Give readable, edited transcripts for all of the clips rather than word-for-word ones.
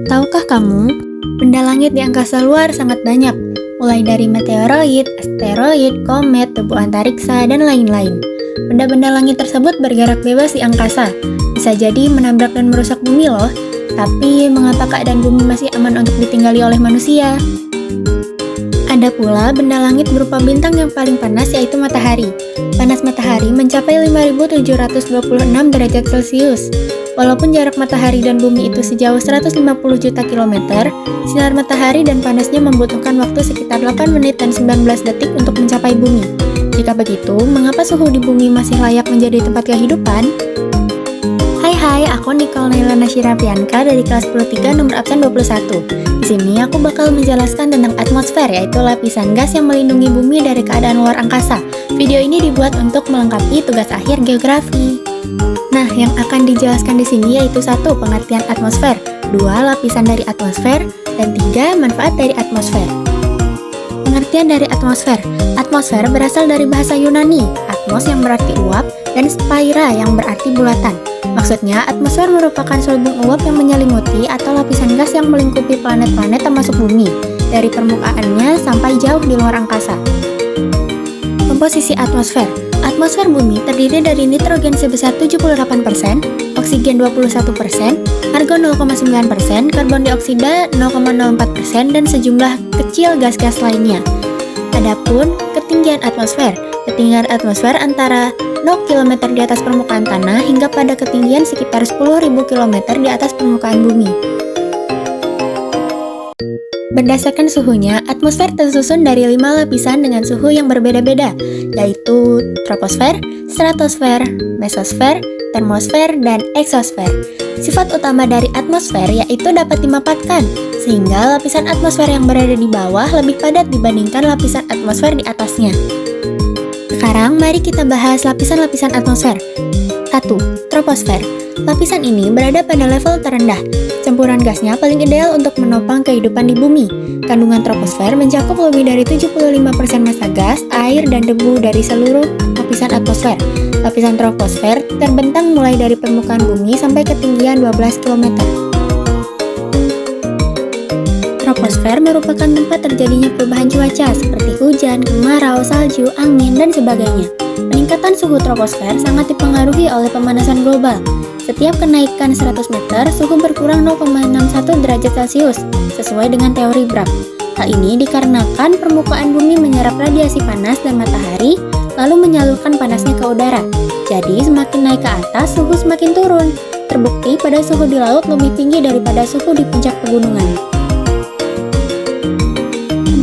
Tahukah kamu, benda langit di angkasa luar sangat banyak, mulai dari meteoroid, asteroid, komet, debu antariksa, dan lain-lain. Benda-benda langit tersebut bergerak bebas di angkasa, bisa jadi menabrak dan merusak bumi loh. Tapi, mengapa keadaan bumi masih aman untuk ditinggali oleh manusia? Ada pula benda langit berupa bintang yang paling panas, yaitu matahari. Panas matahari mencapai 5.726 derajat Celcius. Walaupun jarak matahari dan bumi itu sejauh 150 juta kilometer, sinar matahari dan panasnya membutuhkan waktu sekitar 8 menit dan 19 detik untuk mencapai bumi. Jika begitu, mengapa suhu di bumi masih layak menjadi tempat kehidupan? Hai, aku Nicole Nailana Shirapianka dari kelas 10 nomor absen 21. Di sini aku bakal menjelaskan tentang atmosfer, yaitu lapisan gas yang melindungi bumi dari keadaan luar angkasa. Video ini dibuat untuk melengkapi tugas akhir geografi. Nah, yang akan dijelaskan di sini yaitu 1. Pengertian atmosfer, 2. Lapisan dari atmosfer, dan 3. Manfaat dari atmosfer. Pengertian dari atmosfer. Atmosfer berasal dari bahasa Yunani, atmos yang berarti uap, dan spaira yang berarti bulatan. Maksudnya, atmosfer merupakan selubung uap yang menyelimuti atau lapisan gas yang melingkupi planet-planet termasuk bumi, dari permukaannya sampai jauh di luar angkasa. Komposisi atmosfer. Atmosfer bumi terdiri dari nitrogen sebesar 78%, oksigen 21%, argon 0,9%, karbon dioksida 0,04%, dan sejumlah kecil gas-gas lainnya. Adapun ketinggian atmosfer. Ketinggian atmosfer antara 0 km di atas permukaan tanah hingga pada ketinggian sekitar 10.000 km di atas permukaan bumi. Berdasarkan suhunya, atmosfer tersusun dari 5 lapisan dengan suhu yang berbeda-beda, yaitu troposfer, stratosfer, mesosfer, termosfer, dan eksosfer. Sifat utama dari atmosfer yaitu dapat dimanfaatkan, sehingga lapisan atmosfer yang berada di bawah lebih padat dibandingkan lapisan atmosfer di atasnya. Sekarang, mari kita bahas lapisan-lapisan atmosfer. 1. Troposfer. Lapisan ini berada pada level terendah. Campuran gasnya paling ideal untuk menopang kehidupan di bumi. Kandungan troposfer mencakup lebih dari 75% massa gas, air, dan debu dari seluruh lapisan atmosfer. Lapisan troposfer terbentang mulai dari permukaan bumi sampai ketinggian 12 km. Troposfer merupakan tempat terjadinya perubahan cuaca seperti hujan, kemarau, salju, angin, dan sebagainya. Peningkatan suhu troposfer sangat dipengaruhi oleh pemanasan global. Setiap kenaikan 100 meter, suhu berkurang 0,61 derajat Celcius, sesuai dengan teori Bragg. Hal ini dikarenakan permukaan bumi menyerap radiasi panas dan matahari, lalu menyalurkan panasnya ke udara. Jadi, semakin naik ke atas, suhu semakin turun. Terbukti pada suhu di laut lebih tinggi daripada suhu di puncak pegunungan.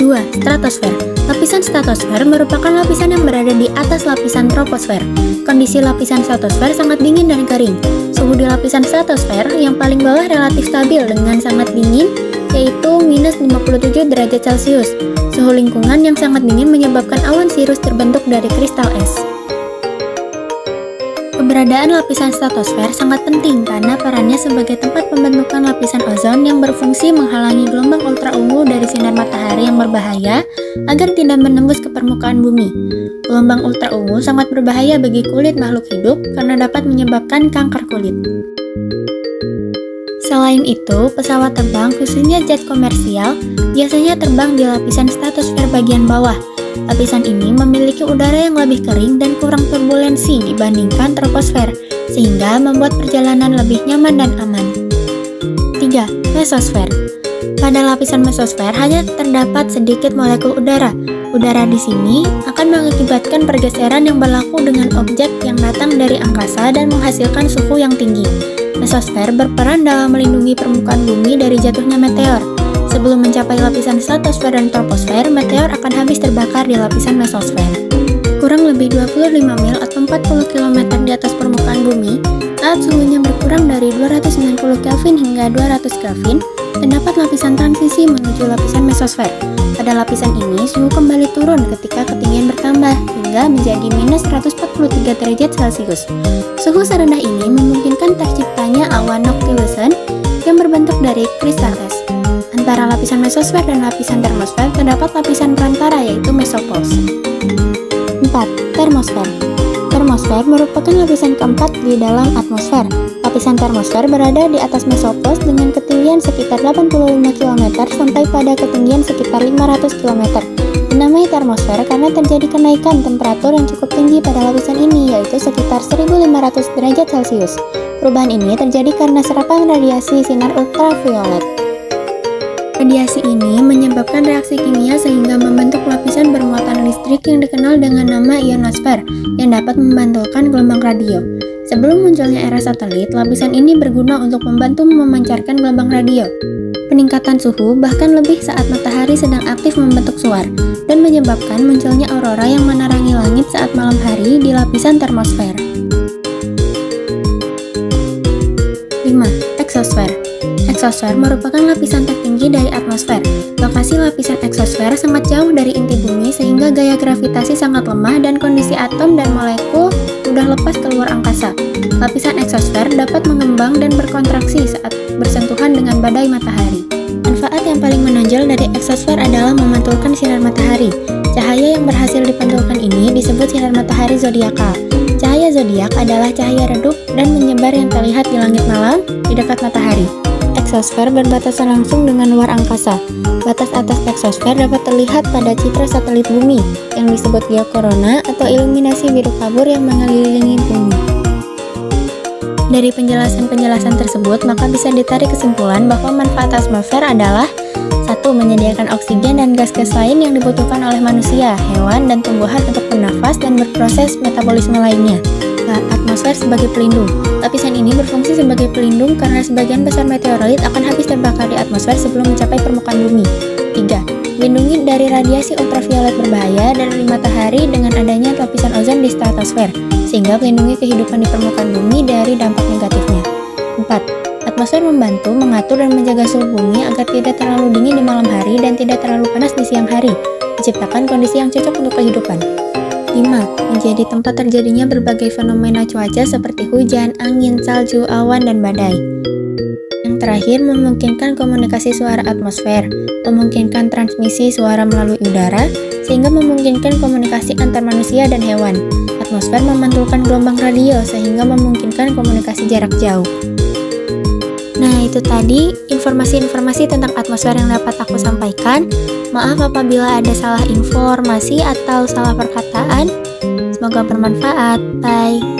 2. Stratosfer. Lapisan stratosfer merupakan lapisan yang berada di atas lapisan troposfer. Kondisi lapisan stratosfer sangat dingin dan kering. Suhu di lapisan stratosfer yang paling bawah relatif stabil dengan sangat dingin, yaitu minus 57 derajat Celcius. Suhu lingkungan yang sangat dingin menyebabkan awan sirus terbentuk dari kristal es. Keberadaan lapisan stratosfer sangat penting karena perannya sebagai tempat pembentukan lapisan ozon yang berfungsi menghalangi gelombang ultraungu dari sinar matahari yang berbahaya agar tidak menembus ke permukaan bumi. Gelombang ultraungu sangat berbahaya bagi kulit makhluk hidup karena dapat menyebabkan kanker kulit. Selain itu, pesawat terbang, khususnya jet komersial, biasanya terbang di lapisan stratosfer bagian bawah. Lapisan ini memiliki udara yang lebih kering dan kurang turbulensi dibandingkan troposfer, sehingga membuat perjalanan lebih nyaman dan aman. 3. Mesosfer. Pada lapisan mesosfer hanya terdapat sedikit molekul udara. Udara di sini akan mengakibatkan pergeseran yang berlaku dengan objek yang datang dari angkasa dan menghasilkan suhu yang tinggi. Mesosfer berperan dalam melindungi permukaan bumi dari jatuhnya meteor. Sebelum mencapai lapisan stratosfer dan troposfer, meteor akan habis terbakar di lapisan mesosfer. Kurang lebih 25 mil atau 40 km di atas permukaan bumi, saat suhunya berkurang dari 290 Kelvin hingga 200 Kelvin, terdapat lapisan transisi menuju lapisan mesosfer. Pada lapisan ini, suhu kembali turun ketika ketinggian bertambah, hingga menjadi minus 143 derajat Celcius. Suhu serendah ini memungkinkan terciptanya awan noctilucent yang berbentuk dari kristal es. Antara lapisan mesosfer dan lapisan termosfer terdapat lapisan perantara yaitu mesopause. 4. Termosfer. Termosfer merupakan lapisan keempat di dalam atmosfer. Lapisan termosfer berada di atas mesopause dengan ketinggian sekitar 85 km sampai pada ketinggian sekitar 500 km. Dinamai termosfer karena terjadi kenaikan temperatur yang cukup tinggi pada lapisan ini, yaitu sekitar 1500 derajat Celcius. Perubahan ini terjadi karena serapan radiasi sinar ultraviolet. Radiasi ini menyebabkan reaksi kimia sehingga membentuk lapisan bermuatan listrik yang dikenal dengan nama ionosfer yang dapat memantulkan gelombang radio. Sebelum munculnya era satelit, lapisan ini berguna untuk membantu memancarkan gelombang radio. Peningkatan suhu bahkan lebih saat matahari sedang aktif membentuk suar dan menyebabkan munculnya aurora yang menerangi langit saat malam hari di lapisan termosfer. 5. Eksosfer. Eksosfer merupakan lapisan tertinggi dari atmosfer. Lokasi lapisan eksosfer sangat jauh dari inti bumi sehingga gaya gravitasi sangat lemah dan kondisi atom dan molekul mudah lepas keluar angkasa. Lapisan eksosfer dapat mengembang dan berkontraksi saat bersentuhan dengan badai matahari. Manfaat yang paling menonjol dari eksosfer adalah memantulkan sinar matahari. Cahaya yang berhasil dipantulkan ini disebut sinar matahari zodiakal. Cahaya zodiak adalah cahaya redup dan menyebar yang terlihat di langit malam di dekat matahari. Eksosfer berbatasan langsung dengan luar angkasa. Batas atas eksosfer dapat terlihat pada citra satelit bumi yang disebut geokorona atau iluminasi biru kabur yang mengelilingi bumi. Dari penjelasan-penjelasan tersebut, maka bisa ditarik kesimpulan bahwa manfaat atmosfer adalah 1. Menyediakan oksigen dan gas-gas lain yang dibutuhkan oleh manusia, hewan, dan tumbuhan untuk bernafas dan berproses metabolisme lainnya. Atmosfer sebagai pelindung. Lapisan ini berfungsi sebagai pelindung karena sebagian besar meteoroid akan habis terbakar di atmosfer sebelum mencapai permukaan bumi. 3. Melindungi dari radiasi ultraviolet berbahaya dari matahari dengan adanya lapisan ozon di stratosfer, sehingga melindungi kehidupan di permukaan bumi dari dampak negatifnya. 4. Atmosfer membantu mengatur dan menjaga suhu bumi agar tidak terlalu dingin di malam hari dan tidak terlalu panas di siang hari, menciptakan kondisi yang cocok untuk kehidupan. 5. Menjadi tempat terjadinya berbagai fenomena cuaca seperti hujan, angin, salju, awan, dan badai. Yang terakhir, memungkinkan komunikasi suara atmosfer, memungkinkan transmisi suara melalui udara, sehingga memungkinkan komunikasi antar manusia dan hewan. Atmosfer memantulkan gelombang radio, sehingga memungkinkan komunikasi jarak jauh. Nah, itu tadi informasi-informasi tentang atmosfer yang dapat aku sampaikan. Maaf apabila ada salah informasi atau salah perkataan. Semoga bermanfaat. Bye.